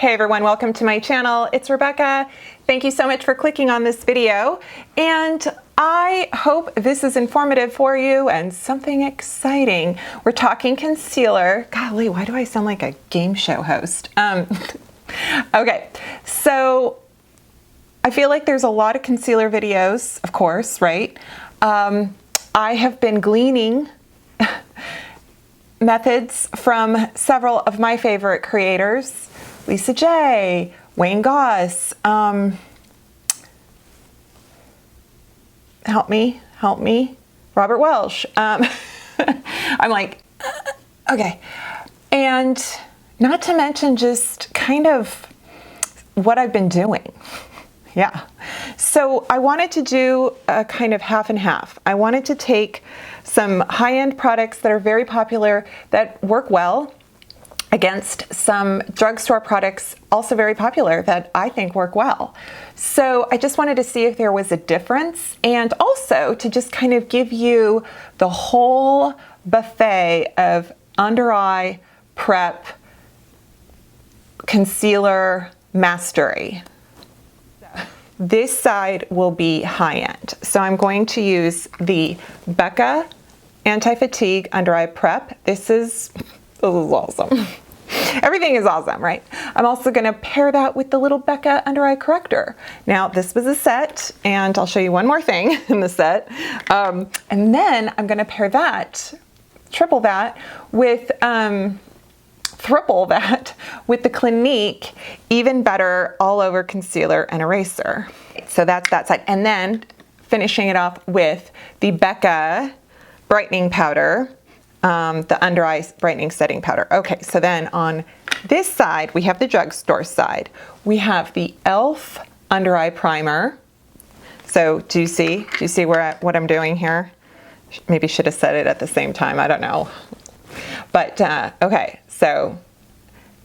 Hey everyone, welcome to my channel. It's Rebecca. Thank you so much for clicking on this video, and I hope this is informative for you and something exciting. We're talking concealer. Golly, why do I sound like a game show host? Okay, so I feel like there's a lot of concealer videos, of course, right? I have been gleaning methods from several of my favorite creators. Lisa J, Wayne Goss, help me, Robert Welsh. I'm like, okay. And not to mention just kind of what I've been doing. Yeah. So I wanted to do a kind of half and half. I wanted to take some high-end products that are very popular, that work well, against some drugstore products also very popular that I think work well. So I just wanted to see if there was a difference, and also to just kind of give you the whole buffet of under-eye prep concealer mastery. This side will be high-end. So I'm going to use the Becca Anti-Fatigue Under-Eye Prep. This is awesome. Everything is awesome, right? I'm also going to pair that with the little Becca Under Eye Corrector. Now, this was a set, and I'll show you one more thing in the set. And then I'm going to pair that, triple that, with, triple that with the Clinique Even Better All Over Concealer and Eraser. So that's that side. And then finishing it off with the Becca Brightening Powder. The under eye brightening setting powder. Okay, so then on this side, we have the drugstore side. We have the e.l.f. under eye primer. So do you see what I'm doing here? Maybe should have said it at the same time, I don't know. But okay, so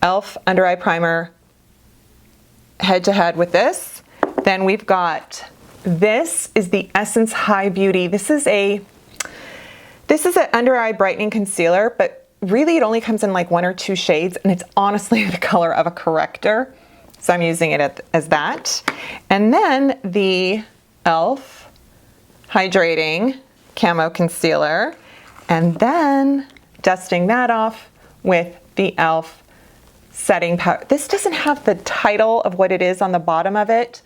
e.l.f. under eye primer head to head with this. Then we've got, this is the Essence High Beauty. This is an under eye brightening concealer, but really it only comes in like 1 or 2 shades, and it's honestly the color of a corrector. So I'm using it as that. And then the e.l.f. Hydrating Camo Concealer, and then dusting that off with the e.l.f. Setting Powder. This doesn't have the title of what it is on the bottom of it.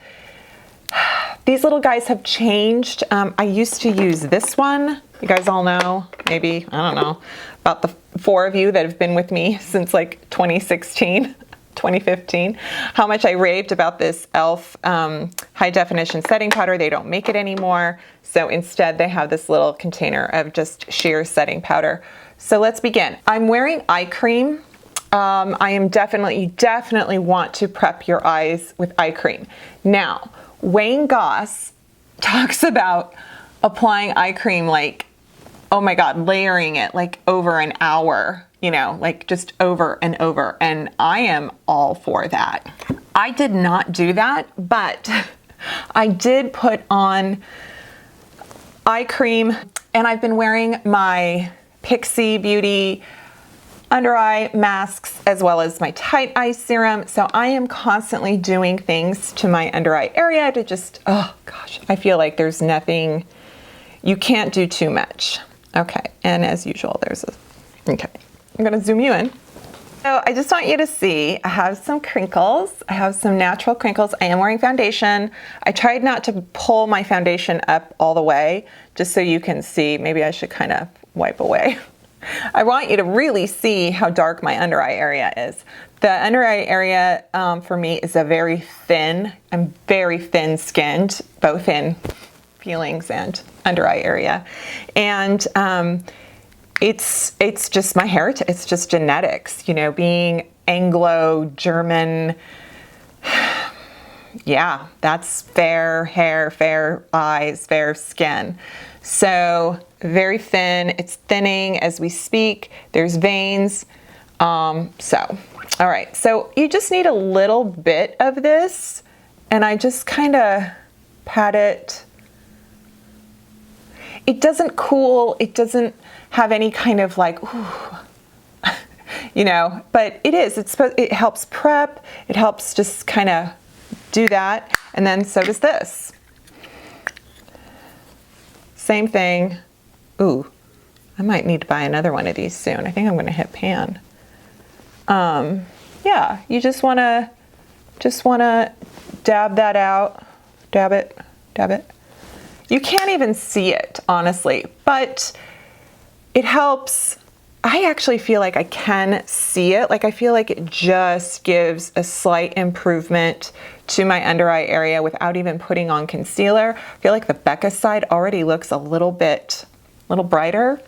These little guys have changed. I used to use this one. You guys all know, maybe, I don't know, about the 4 of you that have been with me since like 2016, 2015, how much I raved about this e.l.f. High Definition Setting Powder. They don't make it anymore. So instead they have this little container of just sheer setting powder. So let's begin. I'm wearing eye cream. You definitely want to prep your eyes with eye cream. Now, Wayne Goss talks about applying eye cream like, oh my God, layering it like over an hour, you know, like just over and over. And I am all for that. I did not do that, but I did put on eye cream, and I've been wearing my Pixie Beauty under eye masks as well as my tight eye serum. So I am constantly doing things to my under eye area to just, oh gosh, I feel like there's nothing, you can't do too much. Okay, and as usual, okay, I'm gonna zoom you in. So I just want you to see, I have some crinkles. I have some natural crinkles. I am wearing foundation. I tried not to pull my foundation up all the way, just so you can see. Maybe I should kind of wipe away. I want you to really see how dark my under eye area is. The under eye area for me is I'm very thin skinned, both in peelings and under eye area. And it's just my heritage, it's just genetics, you know, being Anglo-German. Yeah, that's fair hair, fair eyes, fair skin. So very thin, it's thinning as we speak. There's veins. All right, so you just need a little bit of this, and I just kind of pat it. It doesn't cool, it doesn't have any kind of like, ooh. you know, but it helps prep. It helps just kind of do that. And then so does this. Same thing. Ooh, I might need to buy another one of these soon. I think I'm going to hit pan. Yeah, you just want to dab that out. Dab it, dab it. You can't even see it, honestly, but it helps. I actually feel like I can see it. Like I feel like it just gives a slight improvement to my under eye area without even putting on concealer. I feel like the Becca side already looks a little brighter.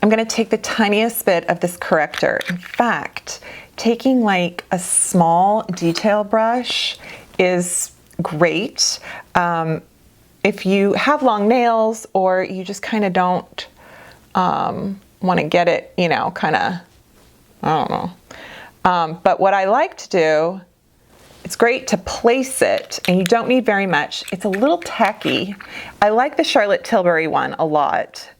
I'm gonna take the tiniest bit of this corrector. In fact, taking like a small detail brush is great. If you have long nails or you just kind of don't want to get it, you know, kind of, I don't know. But what I like to do, it's great to place it, and you don't need very much. It's a little tacky. I like the Charlotte Tilbury one a lot.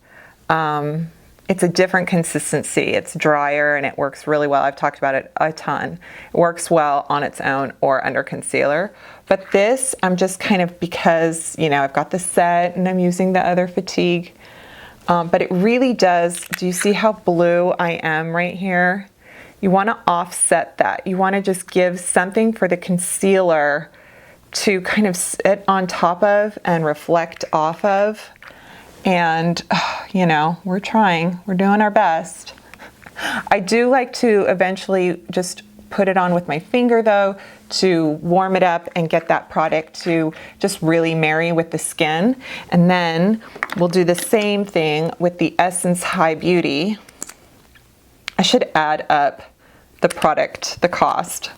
It's a different consistency. It's drier and it works really well. I've talked about it a ton. It works well on its own or under concealer. But this, I'm just kind of, because, you know, I've got the set and I'm using the other Fatigue. But it really does, do you see how blue I am right here? You want to offset that. You want to just give something for the concealer to kind of sit on top of and reflect off of. And, you know, we're trying, we're doing our best. I do like to eventually just put it on with my finger though, to warm it up and get that product to just really marry with the skin. And then we'll do the same thing with the Essence High Beauty. I should add up the product, the cost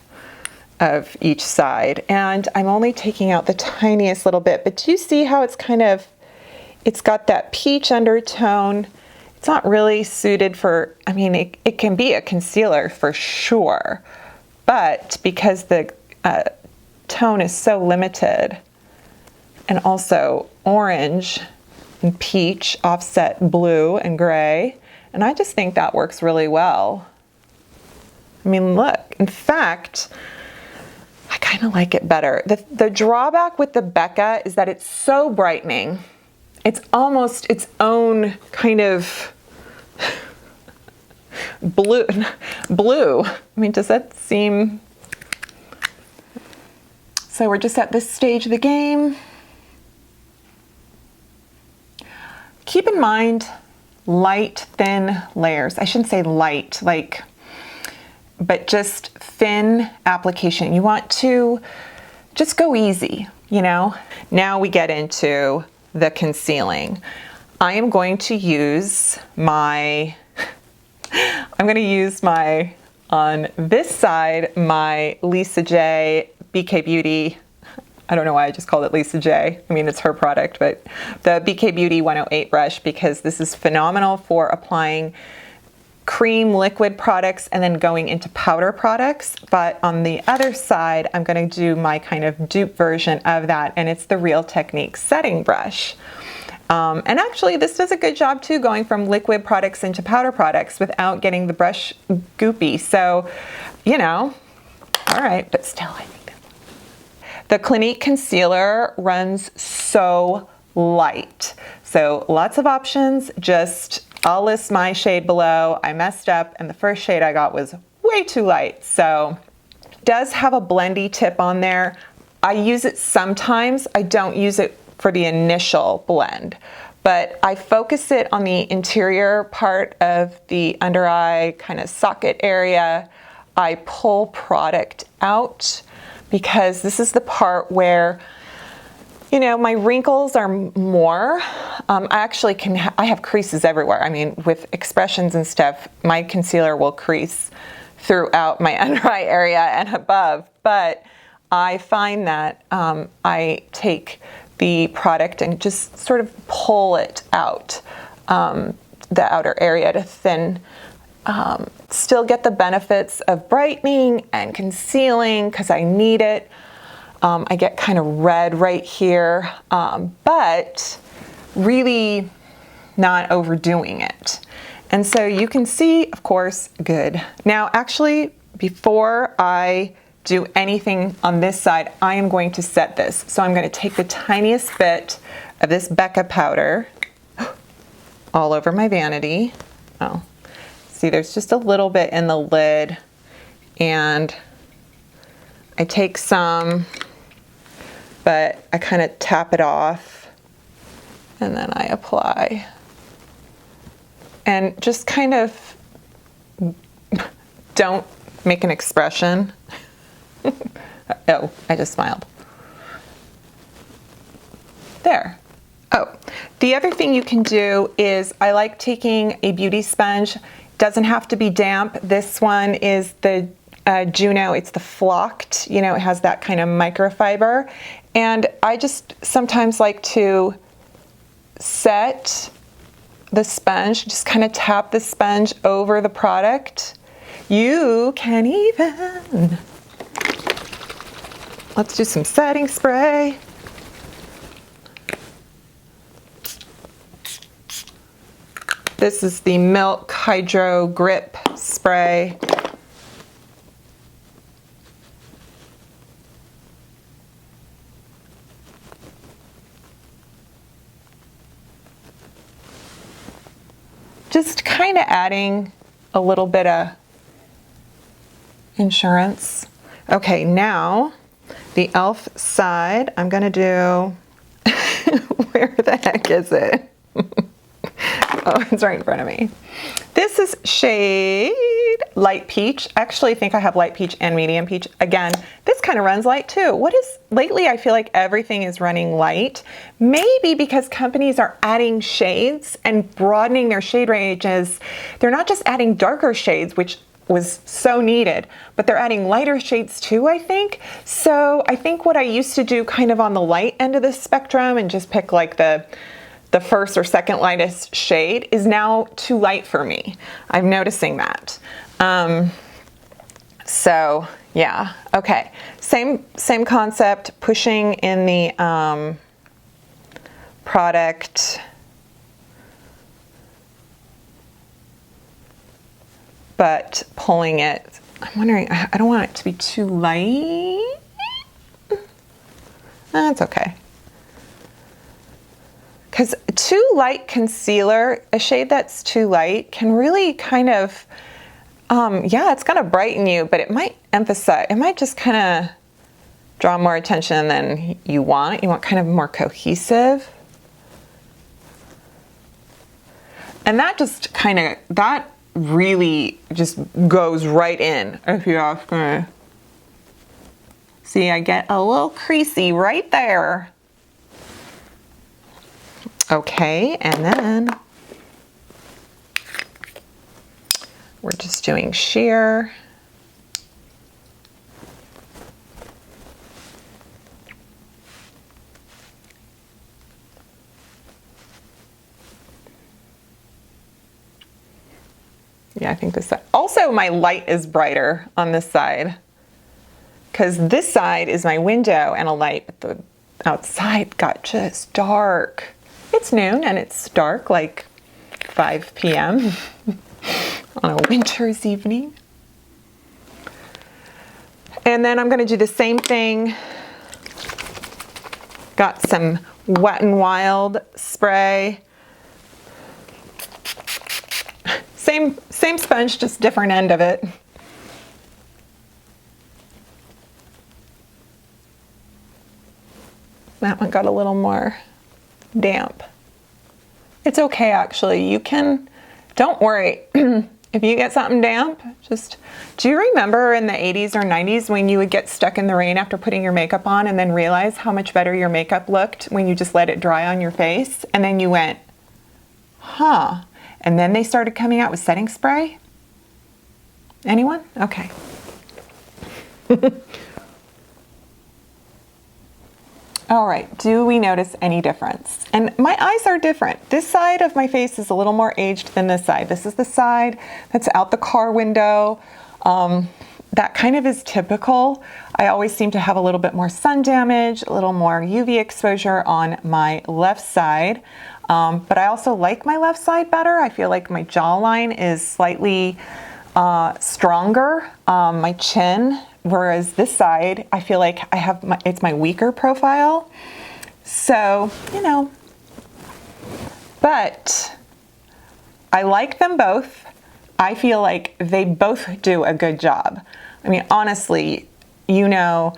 of each side. And I'm only taking out the tiniest little bit, but do you see how it's kind of, it's got that peach undertone. It's not really suited for, I mean, it can be a concealer for sure, but because the tone is so limited, and also orange and peach offset blue and gray, and I just think that works really well. I mean, look, in fact, I kind of like it better. The drawback with the Becca is that it's so brightening. It's almost its own kind of blue. I mean, does that seem? So we're just at this stage of the game. Keep in mind, light, thin layers. I shouldn't say light, like, but just thin application. You want to just go easy, you know? Now we get into the concealing. I am going to use my, on this side, my Lisa J BK Beauty. I don't know why I just called it Lisa J. I mean, it's her product, but the BK Beauty 108 brush, because this is phenomenal for applying cream liquid products and then going into powder products. But on the other side, I'm going to do my kind of dupe version of that, and it's the Real Technique setting brush. And actually this does a good job too, going from liquid products into powder products without getting the brush goopy. So, you know, all right, but still I think the Clinique concealer runs so light. So lots of options, just I'll list my shade below. I messed up and the first shade I got was way too light. So it does have a blendy tip on there. I use it sometimes. I don't use it for the initial blend, but I focus it on the interior part of the under eye kind of socket area. I pull product out because this is the part where, you know, my wrinkles are more. I actually I have creases everywhere. I mean, with expressions and stuff, my concealer will crease throughout my under eye area and above, but I find that I take the product and just sort of pull it out, the outer area to thin, still get the benefits of brightening and concealing because I need it. I get kind of red right here, but really not overdoing it. And so you can see, of course, good. Now, actually, before I do anything on this side, I am going to set this. So I'm going to take the tiniest bit of this Becca powder all over my vanity. Oh, see, there's just a little bit in the lid, and I take some, but I kind of tap it off, and then I apply. And just kind of don't make an expression. Oh, I just smiled. There. Oh, the other thing you can do is I like taking a beauty sponge. Doesn't have to be damp. This one is the Juno. It's the flocked, you know, it has that kind of microfiber. And I just sometimes like to set the sponge, just kind of tap the sponge over the product. You can even, let's do some setting spray. This is the Milk Hydro Grip Spray. Just kind of adding a little bit of insurance. Okay, now the e.l.f. side, I'm gonna do, where the heck is it? Oh, it's right in front of me. This is shade Light Peach. I actually think I have Light Peach and Medium Peach. Again, this kind of runs light too. Lately I feel like everything is running light. Maybe because companies are adding shades and broadening their shade ranges. They're not just adding darker shades, which was so needed, but they're adding lighter shades too, I think. So I think what I used to do kind of on the light end of the spectrum and just pick like the first or second lightest shade is now too light for me. I'm noticing that. So yeah, okay. Same concept, pushing in the product, but pulling it. I'm wondering, I don't want it to be too light. That's okay. Because too light concealer, a shade that's too light can really kind of, yeah, it's gonna brighten you, but it might emphasize, it might just kind of draw more attention than you want. You want kind of more cohesive. And that just kind of, that really just goes right in, if you ask me. See, I get a little creasy right there. Okay, and then we're just doing sheer. Yeah, I think this side. Also, my light is brighter on this side because this side is my window and a light, but the outside got just dark. It's noon and it's dark, like 5 p.m. on a winter's evening. And then I'm going to do the same thing. Got some Wet n Wild spray. Same sponge, just different end of it. That one got a little more damp. It's okay, actually. You can, don't worry. If you get something damp, just, do you remember in the 80s or 90s when you would get stuck in the rain after putting your makeup on and then realize how much better your makeup looked when you just let it dry on your face? And then you went, huh. And then they started coming out with setting spray? Anyone? Okay. All right, do we notice any difference? And my eyes are different. This side of my face is a little more aged than this side. This is the side that's out the car window. That kind of is typical. I always seem to have a little bit more sun damage, a little more UV exposure on my left side. but I also like my left side better. I feel like my jawline is slightly stronger, my chin, whereas this side, I feel like I have it's my weaker profile. So, you know, but I like them both. I feel like they both do a good job. I mean, honestly, you know,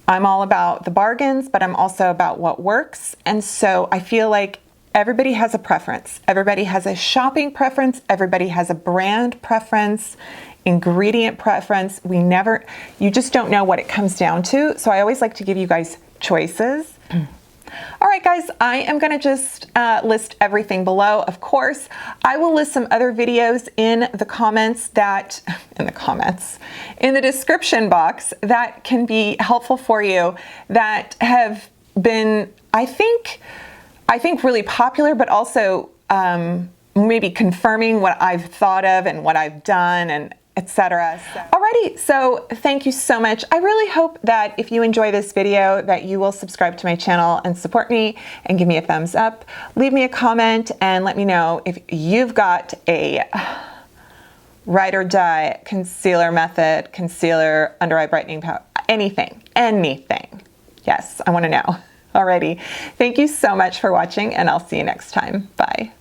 I'm all about the bargains, but I'm also about what works. And so I feel like everybody has a preference. Everybody has a shopping preference. Everybody has a brand preference, ingredient preference. You just don't know what it comes down to. So I always like to give you guys choices. All right, guys, I am going to just list everything below. Of course, I will list some other videos in the comments in the description box that can be helpful for you, that have been, I think really popular, but also maybe confirming what I've thought of and what I've done, and etc. Alrighty, so thank you so much. I really hope that if you enjoy this video that you will subscribe to my channel and support me and give me a thumbs up. Leave me a comment and let me know if you've got a ride or die concealer method, concealer, under eye brightening powder, anything. Yes, I want to know. Alrighty, thank you so much for watching, and I'll see you next time. Bye.